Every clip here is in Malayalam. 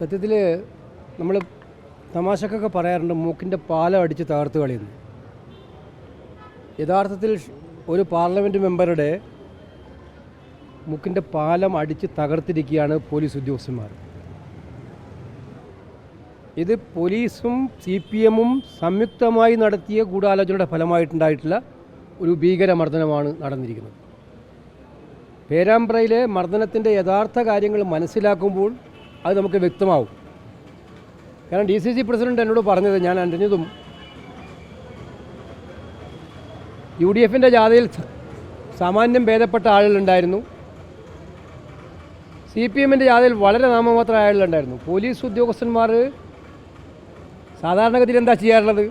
സത്യത്തിൽ നമ്മൾ തമാശക്കൊക്കെ പറയാറുണ്ട് മൂക്കിൻ്റെ പാലം അടിച്ച് തകർത്ത് കളയുന്നു. യഥാർത്ഥത്തിൽ ഒരു പാർലമെൻറ്റ് മെമ്പറുടെ മൂക്കിൻ്റെ പാലം അടിച്ച് തകർത്തിരിക്കുകയാണ് പോലീസ് ഉദ്യോഗസ്ഥന്മാർ. ഇത് പോലീസും CPM-ഉം സംയുക്തമായി നടത്തിയ ഗൂഢാലോചനയുടെ ഫലമായിട്ടുണ്ടായിട്ടുള്ള ഒരു ഭീകരമർദ്ദനമാണ് നടന്നിരിക്കുന്നത്. പേരാമ്പ്രയിലെ മർദ്ദനത്തിൻ്റെ യഥാർത്ഥ കാര്യങ്ങൾ മനസ്സിലാക്കുമ്പോൾ അത് നമുക്ക് വ്യക്തമാവും. കാരണം DCC പ്രസിഡന്റ് എന്നോട് പറഞ്ഞത് ഞാൻ അറിഞ്ഞതും UDF-ൻ്റെ ജാഥയിൽ സാമാന്യം ഭേദപ്പെട്ട ആളുകളുണ്ടായിരുന്നു, CPM-ൻ്റെ ജാഥയിൽ വളരെ നാമമാത്ര ആളുകളുണ്ടായിരുന്നു. പോലീസ് ഉദ്യോഗസ്ഥന്മാർ സാധാരണഗതിയിൽ എന്താ ചെയ്യാറുള്ളത്?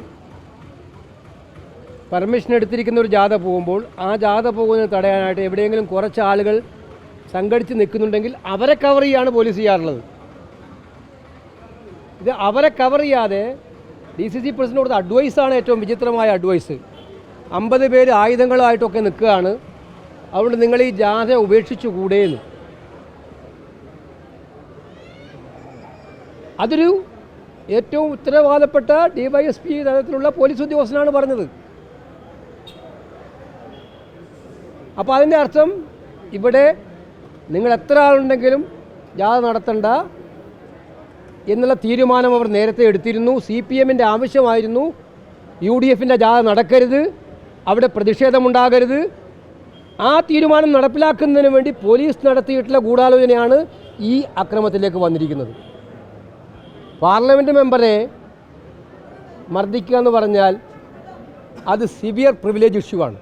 പെർമിഷൻ എടുത്തിരിക്കുന്ന ഒരു ജാഥ പോകുമ്പോൾ ആ ജാഥ പോകുന്നത് തടയാനായിട്ട് എവിടെയെങ്കിലും കുറച്ച് ആളുകൾ സംഘടിച്ച് നിൽക്കുന്നുണ്ടെങ്കിൽ അവരെ കവർ ചെയ്യാണ് പോലീസ് ചെയ്യാറുള്ളത്. ഇത് അവരെ കവർ ചെയ്യാതെ DCC പ്രസിഡന്റ് കൊടുത്ത അഡ്വൈസാണ് ഏറ്റവും വിചിത്രമായ അഡ്വൈസ്. 50 പേര് ആയുധങ്ങളായിട്ടൊക്കെ നിൽക്കുകയാണ്, അതുകൊണ്ട് നിങ്ങൾ ഈ ജാഥ ഉപേക്ഷിച്ചു കൂടെയെന്ന്. അതൊരു ഏറ്റവും ഉത്തരവാദപ്പെട്ട DYSP തലത്തിലുള്ള പോലീസ് ഉദ്യോഗസ്ഥനാണ് പറഞ്ഞത്. അപ്പോൾ അതിൻ്റെ അർത്ഥം ഇവിടെ നിങ്ങൾ എത്ര ആളുണ്ടെങ്കിലും ജാഥ നടത്തണ്ട എന്നുള്ള തീരുമാനം അവർ നേരത്തെ എടുത്തിരുന്നു. CPM-ൻ്റെ ആവശ്യമായിരുന്നു UDF-ൻ്റെ ജാഥ നടക്കരുത്, അവിടെ പ്രതിഷേധമുണ്ടാകരുത്. ആ തീരുമാനം നടപ്പിലാക്കുന്നതിന് വേണ്ടി പോലീസ് നടത്തിയിട്ടുള്ള ഗൂഢാലോചനയാണ് ഈ അക്രമത്തിലേക്ക് വന്നിരിക്കുന്നത്. പാർലമെൻറ്റ് മെമ്പറെ മർദ്ദിക്കുക എന്ന് പറഞ്ഞാൽ അത് സിവിയർ പ്രിവിലേജ് ഇഷ്യൂ ആണ്.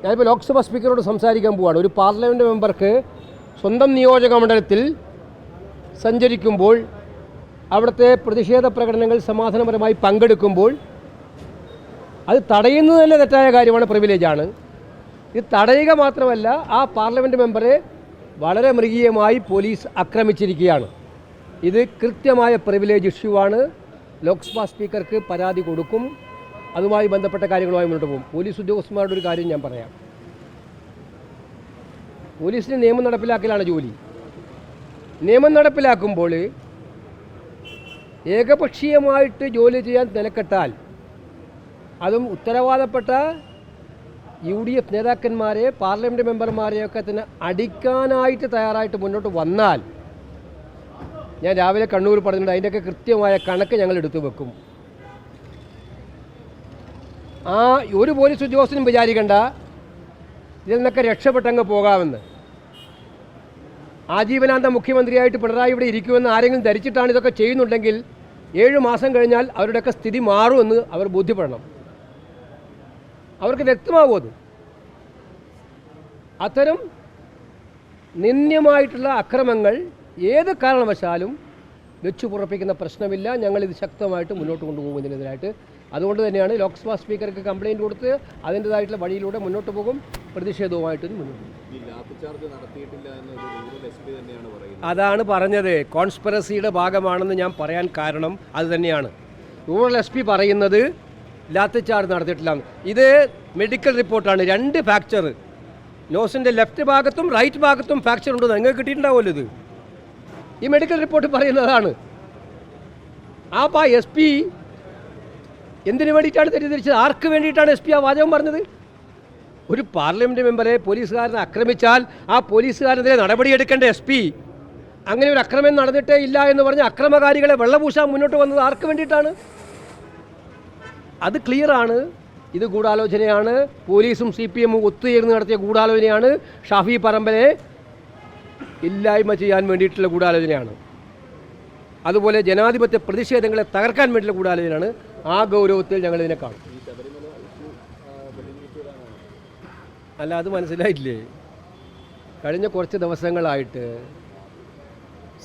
ഞാനിപ്പോൾ ലോക്സഭാ സ്പീക്കറോട് സംസാരിക്കാൻ പോവുകയാണ്. ഒരു പാർലമെൻറ്റ് മെമ്പർക്ക് സ്വന്തം നിയോജക മണ്ഡലത്തിൽ സഞ്ചരിക്കുമ്പോൾ അവിടുത്തെ പ്രതിഷേധ പ്രകടനങ്ങൾ സമാധാനപരമായി പങ്കെടുക്കുമ്പോൾ അത് തടയുന്നത് തന്നെ തെറ്റായ കാര്യമാണ്, പ്രിവിലേജാണ്. ഇത് തടയുക മാത്രമല്ല, ആ പാർലമെൻറ്റ് മെമ്പറെ വളരെ മൃഗീയമായി പോലീസ് ആക്രമിച്ചിരിക്കുകയാണ്. ഇത് കൃത്യമായ പ്രിവിലേജ് ഇഷ്യൂ ആണ്. ലോക്സഭാ സ്പീക്കർക്ക് പരാതി കൊടുക്കും, അതുമായി ബന്ധപ്പെട്ട കാര്യങ്ങളുമായി മുന്നോട്ട് പോകും. പോലീസ് ഉദ്യോഗസ്ഥന്മാരുടെ ഒരു കാര്യം ഞാൻ പറയാം. പോലീസിന് നിയമം നടപ്പിലാക്കലാണ് ജോലി. നിയമം നടപ്പിലാക്കുമ്പോൾ ഏകപക്ഷീയമായിട്ട് ജോലി ചെയ്യാൻ നിലക്കെട്ടാൽ, അതും ഉത്തരവാദപ്പെട്ട UDF നേതാക്കന്മാരെ പാർലമെൻറ്റ് മെമ്പർമാരെയൊക്കെ തന്നെ അടിക്കാനായിട്ട് തയ്യാറായിട്ട് മുന്നോട്ട് വന്നാൽ, ഞാൻ രാവിലെ കണ്ണൂർ പറഞ്ഞിട്ടുണ്ട്, അതിൻ്റെയൊക്കെ കൃത്യമായ കണക്ക് ഞങ്ങൾ എടുത്തു വെക്കും. ആ ഒരു പോലീസ് ഉദ്യോഗസ്ഥനും വിചാരിക്കേണ്ട ഇതിൽ നിന്നൊക്കെ രക്ഷപ്പെട്ടങ്ങ് പോകാമെന്ന്. ആജീവനാന്ത മുഖ്യമന്ത്രിയായിട്ട് പിണറായി ഇവിടെ ഇരിക്കുമെന്ന് ആരെങ്കിലും ധരിച്ചിട്ടാണ് ഇതൊക്കെ ചെയ്യുന്നുണ്ടെങ്കിൽ 7 മാസം കഴിഞ്ഞാൽ അവരുടെയൊക്കെ സ്ഥിതി മാറുമെന്ന് അവർ ബോധ്യപ്പെടണം. അവർക്ക് വ്യക്തമാകും അത്. അത്തരം നിന്ദ്യമായിട്ടുള്ള അക്രമങ്ങൾ ഏത് കാരണവശാലും വെച്ചു പുറപ്പിക്കുന്ന പ്രശ്നമില്ല. ഞങ്ങളിത് ശക്തമായിട്ട് മുന്നോട്ട് കൊണ്ടുപോകുന്നതിനെതിരായിട്ട്. അതുകൊണ്ട് തന്നെയാണ് ലോക്സഭാ സ്പീക്കർക്ക് കംപ്ലയിൻറ്റ് കൊടുത്ത് അതിൻ്റേതായിട്ടുള്ള വഴിയിലൂടെ മുന്നോട്ട് പോകും, പ്രതിഷേധവുമായിട്ട് മുന്നോട്ട് പോകും. അതാണ് പറഞ്ഞത്, കോൺസ്പിറസിയുടെ ഭാഗമാണെന്ന് ഞാൻ പറയാൻ കാരണം അത് തന്നെയാണ്. റൂറൽ SP പറയുന്നത് ലാത്തിച്ചാർജ് നടത്തിയിട്ടില്ല. ഇത് മെഡിക്കൽ റിപ്പോർട്ടാണ്. 2 ഫ്രാക്ചർ, നോസിൻ്റെ ലെഫ്റ്റ് ഭാഗത്തും റൈറ്റ് ഭാഗത്തും ഫ്രാക്ചർ ഉണ്ടെന്ന് നിങ്ങൾക്ക് കിട്ടിയിട്ടുണ്ടാവുമല്ലോ. ഇത് ഈ മെഡിക്കൽ റിപ്പോർട്ട് പറയുന്നതാണ്. SP എന്തിനു വേണ്ടിയിട്ടാണ് തെറ്റിദ്ധരിച്ചത്? ആർക്ക് വേണ്ടിയിട്ടാണ് SP ആ വാചകം പറഞ്ഞത്? ഒരു പാർലമെൻറ്റ് മെമ്പറെ പോലീസുകാരനെ ആക്രമിച്ചാൽ ആ പോലീസുകാരനെതിരെ നടപടിയെടുക്കേണ്ട SP അങ്ങനെ ഒരു അക്രമം നടന്നിട്ടേ ഇല്ല എന്ന് പറഞ്ഞ് അക്രമകാരികളെ വെള്ളപൂശാൻ മുന്നോട്ട് വന്നത് ആർക്ക് വേണ്ടിയിട്ടാണ്? അത് ക്ലിയറാണ്. ഇത് ഗൂഢാലോചനയാണ്. പോലീസും CPM-ഉം ഒത്തുചേർന്ന് നടത്തിയ ഗൂഢാലോചനയാണ്. ഷാഫി പറമ്പനെ ഇല്ലായ്മ ചെയ്യാൻ വേണ്ടിയിട്ടുള്ള ഗൂഢാലോചനയാണ്. അതുപോലെ ജനാധിപത്യ പ്രതിഷേധങ്ങളെ തകർക്കാൻ വേണ്ടിയിട്ടുള്ള ഗൂഢാലോചനയാണ്. ആ ഗൗരവത്തിൽ ഞങ്ങളിതിനെ കാണും. അല്ല, അത് മനസ്സിലായില്ലേ? കഴിഞ്ഞ കുറച്ച് ദിവസങ്ങളായിട്ട്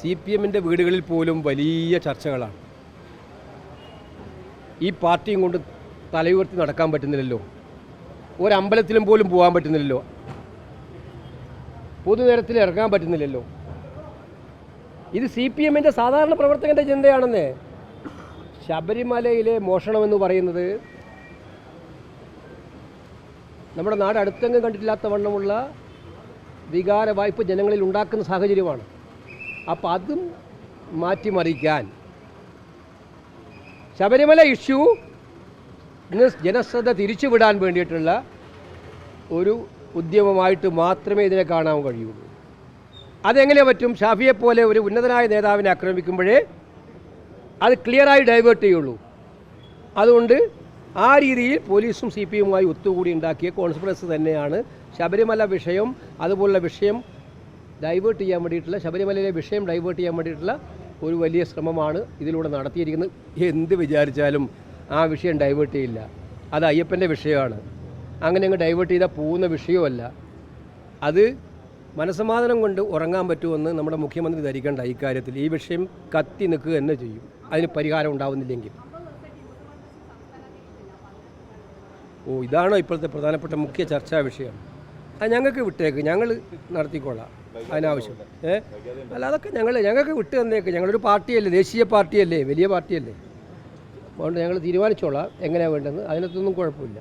CPM-ൻ്റെ വീടുകളിൽ പോലും വലിയ ചർച്ചകളാണ്. ഈ പാർട്ടിയും കൊണ്ട് തലയുയർത്തി നടക്കാൻ പറ്റുന്നില്ലല്ലോ, ഒരമ്പലത്തിലും പോലും പോകാൻ പറ്റുന്നില്ലല്ലോ, പൊതുനിരത്തിൽ ഇറങ്ങാൻ പറ്റുന്നില്ലല്ലോ. ഇത് CPM-ൻ്റെ സാധാരണ പ്രവർത്തകൻ്റെ ചിന്തയാണെന്നേ. ശബരിമലയിലെ മോഷണമെന്ന് പറയുന്നത് നമ്മുടെ നാട് അടുത്തെങ്ങും കണ്ടിട്ടില്ലാത്ത വണ്ണമുള്ള വികാര വായ്പ ജനങ്ങളിൽ ഉണ്ടാക്കുന്ന സാഹചര്യമാണ്. അപ്പോൾ അതും മാറ്റിമറിക്കാൻ ശബരിമല ഇഷ്യൂ ഇന്ന് ജനശ്രദ്ധ തിരിച്ചുവിടാൻ വേണ്ടിയിട്ടുള്ള ഒരു ഉദ്യമമായിട്ട് മാത്രമേ ഇതിനെ കാണാൻ കഴിയുള്ളൂ. അതെങ്ങനെ പറ്റും? ഷാഫിയെപ്പോലെ ഒരു ഉന്നതനായ നേതാവിനെ ആക്രമിക്കുമ്പോഴേ അത് ക്ലിയറായി ഡൈവേർട്ട് ചെയ്യുള്ളൂ. അതുകൊണ്ട് ആ രീതിയിൽ പോലീസും സി പി എമ്മുമായി ഒത്തുകൂടി ഉണ്ടാക്കിയ കോൺസ്പിറസി തന്നെയാണ് ശബരിമല വിഷയം, അതുപോലുള്ള വിഷയം ഡൈവേർട്ട് ചെയ്യാൻ വേണ്ടിയിട്ടുള്ള, ശബരിമലയിലെ വിഷയം ഡൈവേർട്ട് ചെയ്യാൻ വേണ്ടിയിട്ടുള്ള ഒരു വലിയ ശ്രമമാണ് ഇതിലൂടെ നടത്തിയിരിക്കുന്നത്. എന്ത് വിചാരിച്ചാലും ആ വിഷയം ഡൈവേർട്ട് ചെയ്യില്ല. അത് അയ്യപ്പൻ്റെ വിഷയമാണ്. അങ്ങനെ അങ്ങ് ഡൈവേർട്ട് ചെയ്താൽ പോകുന്ന വിഷയമല്ല. അത് മനസ്സമാധാനം കൊണ്ട് ഉറങ്ങാൻ പറ്റുമെന്ന് നമ്മുടെ മുഖ്യമന്ത്രി ധരിക്കേണ്ട. ഇക്കാര്യത്തിൽ ഈ വിഷയം കത്തി നിൽക്കുക തന്നെ ചെയ്യും, അതിന് പരിഹാരം ഉണ്ടാവുന്നില്ലെങ്കിൽ. ഇതാണോ ഇപ്പോഴത്തെ പ്രധാനപ്പെട്ട മുഖ്യ ചർച്ചാ വിഷയം? അത് ഞങ്ങൾക്ക് വിട്ടേക്ക്, ഞങ്ങൾ നടത്തിക്കൊള്ളാം അതിനാവശ്യം. അല്ല, അതൊക്കെ ഞങ്ങൾക്ക് വിട്ട് തന്നേക്ക്. ഞങ്ങളൊരു പാർട്ടിയല്ലേ, ദേശീയ പാർട്ടിയല്ലേ, വലിയ പാർട്ടിയല്ലേ. അതുകൊണ്ട് ഞങ്ങൾ തീരുമാനിച്ചോളാം എങ്ങനെയാണ് വേണ്ടതെന്ന്. അതിനകത്തൊന്നും കുഴപ്പമില്ല.